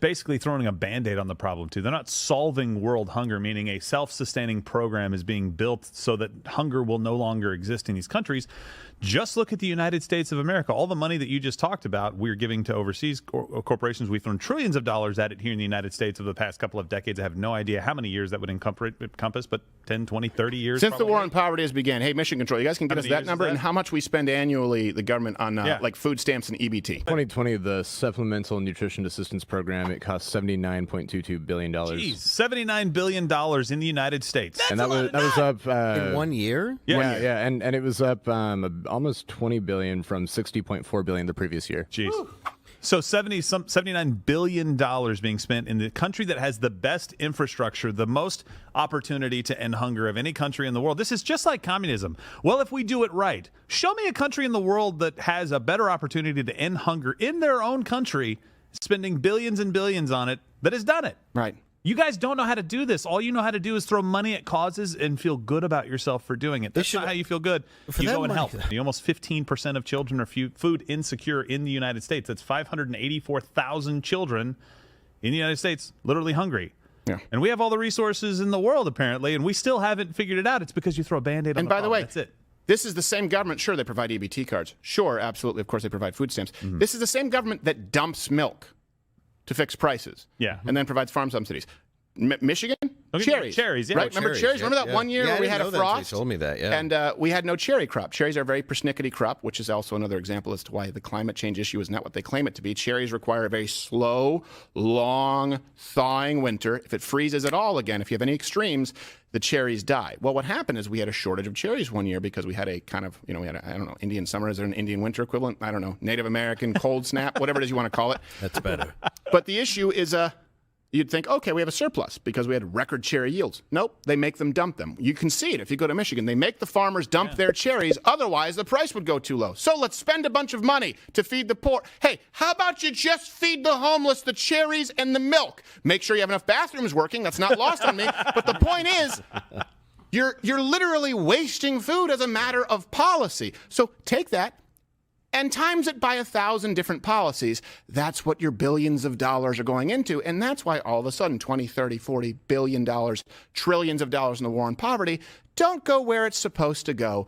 basically throwing a Band-Aid on the problem, too. They're not solving world hunger, meaning a self-sustaining program is being built so that hunger will no longer exist in these countries. Just look at the United States of America. All the money that you just talked about, we're giving to overseas corporations. We've thrown trillions of dollars at it here in the United States over the past couple of decades. I have no idea how many years that would encompass, but 10, 20, 30 years. Since the war on poverty has began. Hey, Mission Control, you guys can give us that number and how much we spend annually, the government, on like food stamps and EBT. 2020, the Supplemental Nutrition Assistance Program, it cost $79.22 billion. Jeez, $79 billion in the United States. And that was up in 1 year? Yeah, and it was up almost $20 billion from $60.4 billion the previous year. Jeez. Woo. So $79 billion being spent in the country that has the best infrastructure, the most opportunity to end hunger of any country in the world. This is just like communism. Well, if we do it right, show me a country in the world that has a better opportunity to end hunger in their own country, spending billions and billions on it, that has done it. Right. You guys don't know how to do this. All you know how to do is throw money at causes and feel good about yourself for doing it. That's not how you feel good. You go and help. Almost 15% of children are food insecure in the United States. That's 584,000 children in the United States literally hungry. Yeah. And we have all the resources in the world, apparently, and we still haven't figured it out. It's because you throw a Band-Aid on the problem. And by the way, that's it. This is the same government. Sure, they provide EBT cards. Sure, absolutely. Of course, they provide food stamps. Mm-hmm. This is the same government that dumps milk to fix prices. Yeah. And then provides farm subsidies. Michigan? Okay, cherries. Cherries, yeah. Right? Remember cherries? Remember that 1 year where we had a frost? You told me that, yeah. And we had no cherry crop. Cherries are a very persnickety crop, which is also another example as to why the climate change issue is not what they claim it to be. Cherries require a very slow, long, thawing winter. If it freezes at all again, if you have any extremes, the cherries die. Well, what happened is we had a shortage of cherries 1 year because we had a kind of, we had a, I don't know, Indian summer. Is there an Indian winter equivalent? I don't know. Native American cold snap, whatever it is you want to call it. That's better. But the issue is you'd think, okay, we have a surplus because we had record cherry yields. Nope, they make them dump them. You can see it if you go to Michigan. They make the farmers dump their cherries. Otherwise, the price would go too low. So let's spend a bunch of money to feed the poor. Hey, how about you just feed the homeless the cherries and the milk? Make sure you have enough bathrooms working. That's not lost on me. But the point is, you're literally wasting food as a matter of policy. So take that and times it by 1,000 different policies. That's what your billions of dollars are going into. And that's why all of a sudden 20, 30, 40 billion dollars, trillions of dollars in the war on poverty don't go where it's supposed to go.